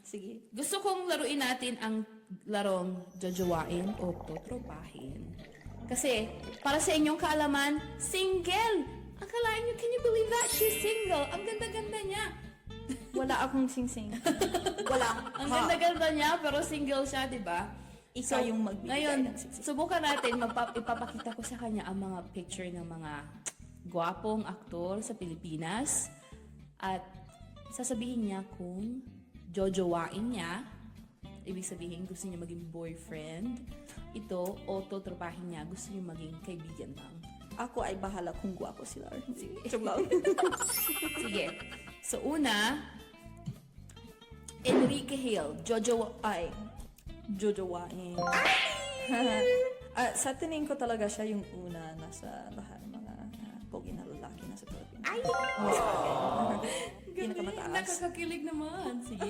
Sige. Gusto kong laruin natin ang larong jojowain o totropahin. Kasi, para sa inyong kaalaman, single! Akalain nyo, can you believe that? She's single. Ang ganda-ganda niya. Wala akong sing-sing. Wala. Ang ganda-ganda niya, pero single siya, di ba? Ikaw yung magbibigay ngayon, ng sing-sing. subukan natin, ipapakita ko sa kanya ang mga picture ng mga gwapong aktor sa Pilipinas. At sasabihin niya kung jojowain niya, ibig sabihin gusto niya maging boyfriend, ito, o totropahin niya, gusto niya maging kaibigan lang. Ako ay bahala kung guwapo sila or hindi. Joke lang. Sige. So, una, Enrique Hill, Jojowain. Sa tingin ko talaga siya yung una nasa lahat ng mga pogi na lalaki na sa Pilipinas. Ay! Pinakamataas. Nakakakilig naman. Sige.